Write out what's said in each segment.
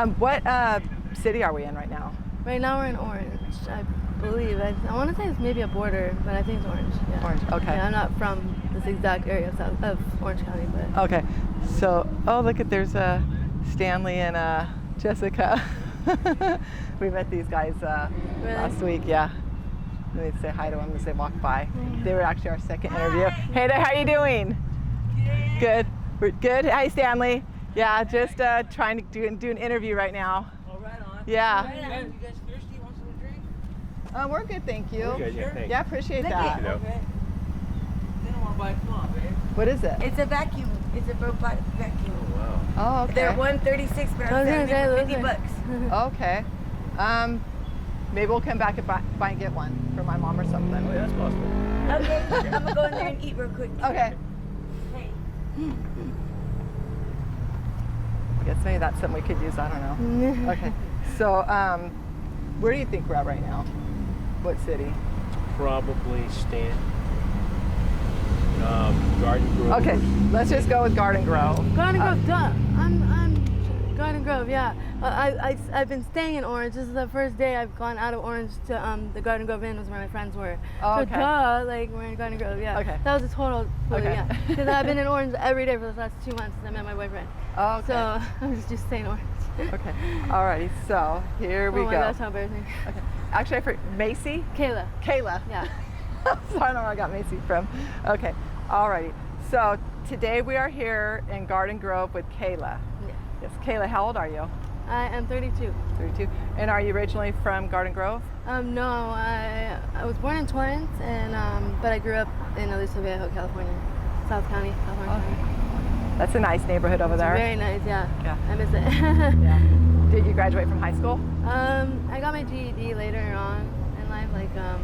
What city are we in right now? Right now we're in Orange, I believe. I want to say it's maybe a border, but I think it's Orange. Yeah. Orange, okay. Yeah, I'm not from this exact area of Orange County, but. Okay, so, oh, look at, there's Stanley and Jessica. We met these guys Really? last week, yeah. We say hi to them as they walk by. They were actually our second interview. Hey there, how you doing? Good. We're good. Hi, Stanley. Yeah, just trying to do an interview right now. Oh, right on. Yeah. You guys thirsty? Want some to drink? We're good, thank you. We're good, yeah, thanks. Yeah, appreciate that. you. Okay. They don't want to buy it. Come on, babe. What is it? It's a vacuum. It's a robot vacuum. Wow. Oh, okay. They're $136, but I'm selling them for 50 bucks. Okay. Maybe we'll come back and buy and get one for my mom or something. Oh, yeah, that's possible. Okay, I'm gonna go in there and eat real quick. Okay. Hey. I guess maybe that's something we could use. I don't know. Okay. So, where do you think we're at right now? What city? Probably Stan. Garden Grove. Okay, let's just go with Garden Grove. Garden Grove, duh. I'm Garden Grove, yeah. I've been staying in Orange. This is the first day I've gone out of Orange to the Garden Grove Inn was where my friends were. Oh, so okay. duh, like we're in Garden Grove, yeah. Okay. That was a total clue, Okay. yeah. Because I've been in Orange every day for the last 2 months since I met my boyfriend. Oh, okay. So I'm just staying in Orange. Okay. Alrighty. So here we Oh go. my gosh, how embarrassing. Okay. Actually, I forgot Macy. Kayla. Kayla. Yeah. So I don't know where I got Macy from. Okay. Alrighty. So today we are here in Garden Grove with Kayla. Yeah. Yes. Kayla, how old are you? I am 32. 32. And are you originally from Garden Grove? No, I was born in Torrance, and but I grew up in Aliso Viejo, California, South County, California. Okay. That's a nice neighborhood over there. Very nice, yeah. Yeah. I miss it. Yeah. Did you graduate from high school? I got my GED later on in life. Like, I was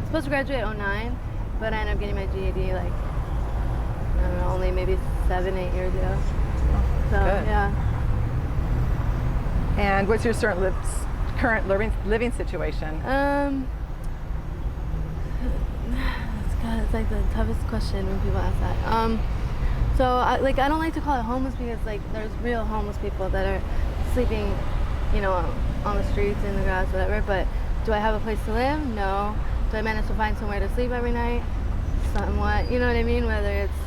supposed to graduate in 09, but I ended up getting my GED like, I don't know, only maybe 7, 8 years ago. So, Good. yeah. And what's your current living situation? It's like the toughest question when people ask that. So I don't like to call it homeless because like there's real homeless people that are sleeping, you know, on the streets, in the grass, whatever. But do I have a place to live? No. Do I manage to find somewhere to sleep every night? Somewhat. You know what I mean? Whether it's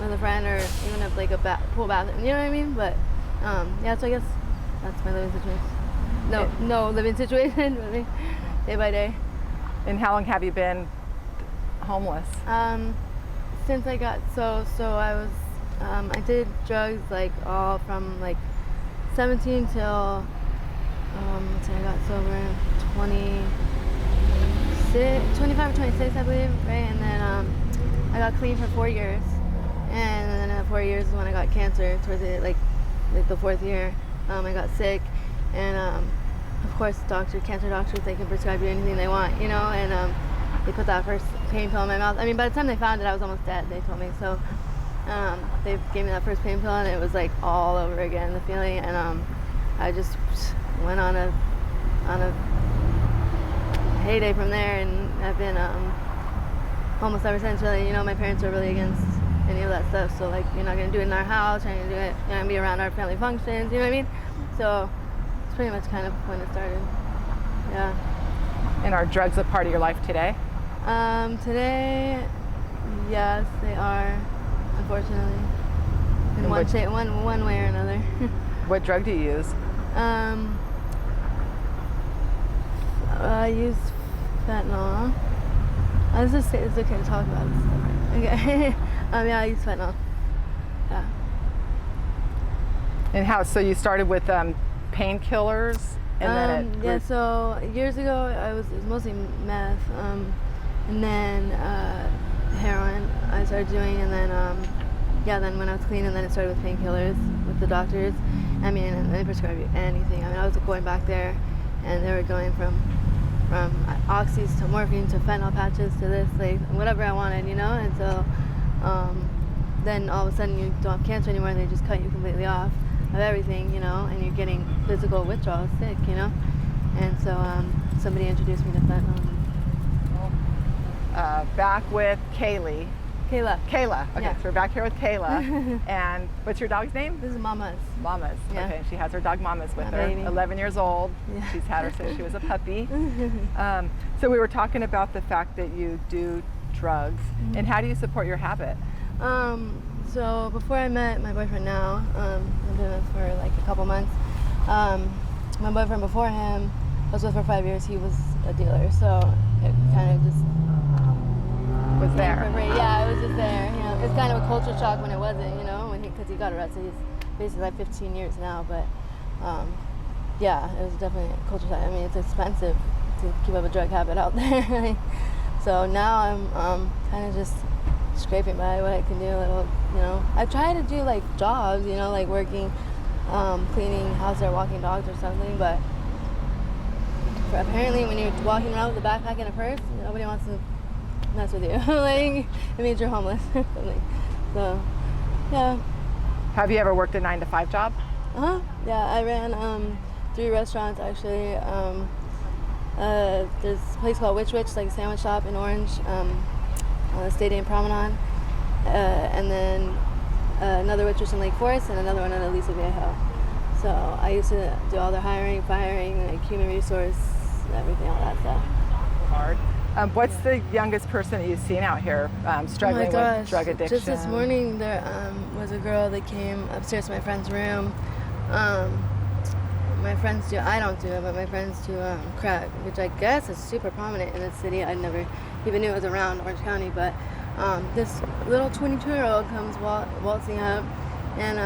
with a friend or even if like a pool bathroom. You know what I mean? But yeah. So I guess that's my living situation. No living situation really, day by day. And how long have you been homeless? Since I got so I was I did drugs like all from like 17 till let's see, I got sober in 25 or 26 I believe, right? And then I got clean for 4 years, and then at 4 years is when I got cancer towards it like the 4th year. I got sick, and of course cancer doctors, they can prescribe you anything they want, you know, and they put that first pain pill in my mouth. I mean, by the time they found it, I was almost dead, they told me. So they gave me that first pain pill, and it was like all over again, the feeling. And I just went on a heyday from there, and I've been homeless ever since, really. You know, my parents are really against any of that stuff. So, like, you're not going to do it in our house, you're not going to do it, you're not going to be around our family functions, you know what I mean? So it's pretty much kind of when it started, yeah. And are drugs a part of your life today? Today, yes, they are, unfortunately, in one way or another. What drug do you use? I use fentanyl. It's okay to talk about this stuff, right? Okay. Yeah, I use fentanyl. Yeah. And how? So you started with painkillers, and then yeah. So years ago, it was mostly meth, and then heroin I started doing, and then yeah, then when I was clean, and then it started with painkillers with the doctors. I mean, and they prescribe you anything. I mean, I was going back there, and they were going from oxys to morphine to fentanyl patches to this, like whatever I wanted, you know. And so then all of a sudden you don't have cancer anymore, and they just cut you completely off of everything, you know, and you're getting physical withdrawal, sick, you know. And so somebody introduced me to fentanyl. back with Kaylee. Kayla. Kayla. Okay, Yeah. so we're back here with Kayla. And what's your dog's name? This is Mama's. Mama's. Yeah. Okay, she has her dog Mama's with My her. baby. 11 years old. Yeah. She's had her since she was a puppy. So we were talking about the fact that you do drugs, and how do you support your habit? So before I met my boyfriend now, I've been with for like a couple months. My boyfriend before him, I was with for 5 years. He was a dealer, so it kind of just Was there? Yeah, it was just there. You know, it's kind of a culture shock when it wasn't. You know, because he got arrested. He's basically like 15 years now, but yeah, it was definitely a culture shock. I mean, it's expensive to keep up a drug habit out there. So now I'm kind of just scraping by what I can do. Little, you know, I try to do like jobs. You know, like working, cleaning house or walking dogs or something, but. Apparently, when you're walking around with a backpack and a purse, nobody wants to mess with you. Like, it means you're homeless or something. So, yeah. Have you ever worked a 9-to-5 job? Yeah, I ran 3 restaurants actually. There's a place called Witch, like a sandwich shop in Orange, on the Stadium Promenade, and then another Witch in Lake Forest, and another one at Aliso Viejo. So I used to do all the hiring, firing, like human resource, everything, all that stuff. Hard. What's the youngest person that you've seen out here struggling with drug addiction? Just this morning, there was a girl that came upstairs to my friend's room. My friends do, I don't do it, but my friends do crack, which I guess is super prominent in the city. I never even knew it was around Orange County, but this little 22-year-old comes waltzing up and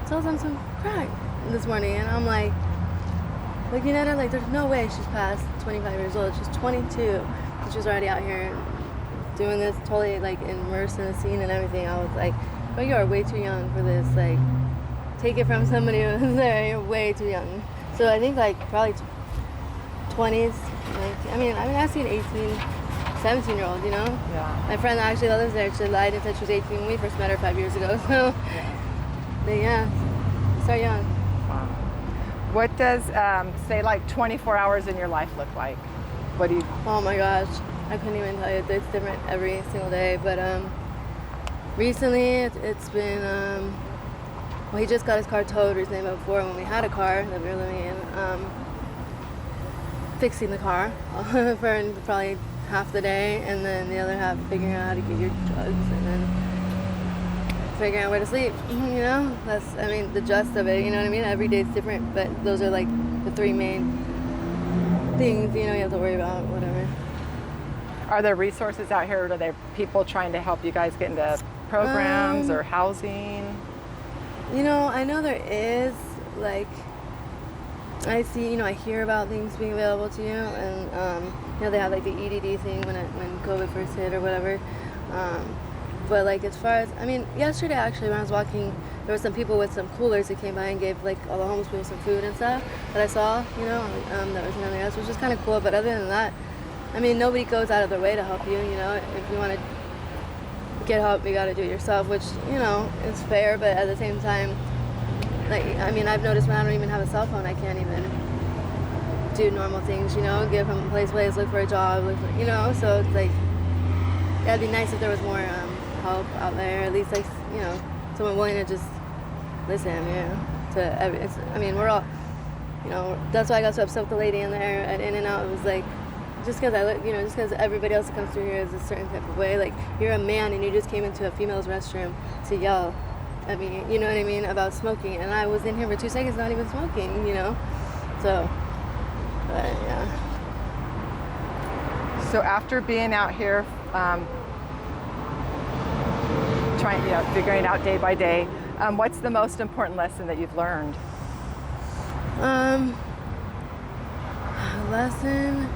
sells them some crack this morning, and I'm like looking at her like there's no way she's past 25 years old. She's 22, and she was already out here doing this, totally like immersed in the scene and everything. I was like, but you are way too young for this. Like, take it from somebody who's there. You're way too young. So I think like probably 20s. I mean I've seen 18, 17-year-olds, you know. Yeah. My friend actually that lives there, she lied and said she was 18 when we first met her 5 years ago. So yeah, start young. Wow. What does, say, like 24 hours in your life look like? What do you... Oh my gosh, I couldn't even tell you. It's different every single day. But recently it's been, well, he just got his car towed recently, but before when we had a car that we were living in, fixing the car for probably half the day, and then the other half figuring out how to get your drugs, and then figuring out where to sleep, you know? That's, I mean, the gist of it, you know what I mean? Every day is different, but those are like the 3 main things, you know, you have to worry about, whatever. Are there resources out here? Are there people trying to help you guys get into programs or housing? You know, I know there is, like, I see, you know, I hear about things being available to you, and, you know, they have like the EDD thing when COVID first hit or whatever. But like as far as, I mean, yesterday actually when I was walking, there were some people with some coolers that came by and gave like all the homeless people some food and stuff that I saw, you know, that was another else, which was kind of cool. But other than that, I mean, nobody goes out of their way to help you, you know. If you want to get help, you got to do it yourself, which, you know, is fair. But at the same time, like, I mean, I've noticed when I don't even have a cell phone, I can't even do normal things, you know, give him place, look for a job, look for, you know. So it's like, yeah, it'd be nice if there was more help out there, at least like, you know, someone willing to just listen, you know, to every, it's, I mean, we're all, you know, that's why I got so upset with the lady in there at In-N-Out. It was like, just because I look, you know, just because everybody else that comes through here is a certain type of way, like, you're a man and you just came into a female's restroom to yell at me, you know what I mean, about smoking, and I was in here for 2 seconds not even smoking, you know, so, but yeah. So after being out here, trying, you know, figuring it out day by day, what's the most important lesson that you've learned? Lesson.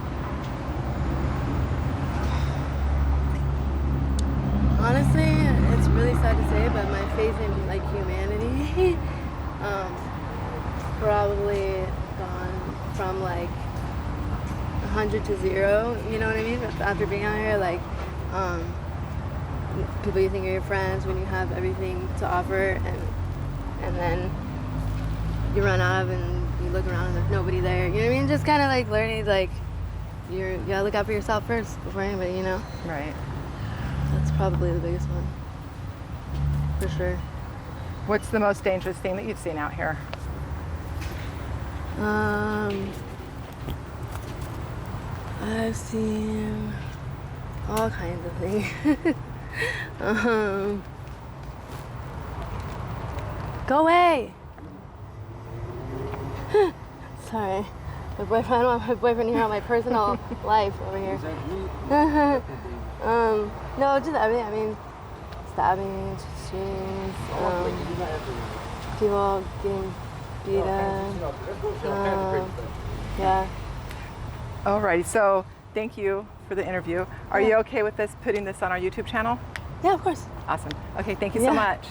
Honestly, it's really sad to say, but my faith in like humanity, probably gone from like 100 to 0. You know what I mean? After being out here, like, people you think are your friends when you have everything to offer, and then you run out of, and you look around and there's nobody there. You know what I mean? Just kind of like learning, like, you gotta look out for yourself first before anybody, you know? Right. That's probably the biggest one, for sure. What's the most dangerous thing that you've seen out here? I've seen all kinds of things. Go away! Sorry. My boyfriend, I don't want my boyfriend to hear about my personal life over here. No, just everything. I mean, stabbing, shootings, people getting beat up. Yeah. Alrighty, so thank you for the interview. Are you okay with us putting this on our YouTube channel? Yeah, of course. Awesome. Okay, thank you so Yeah. much.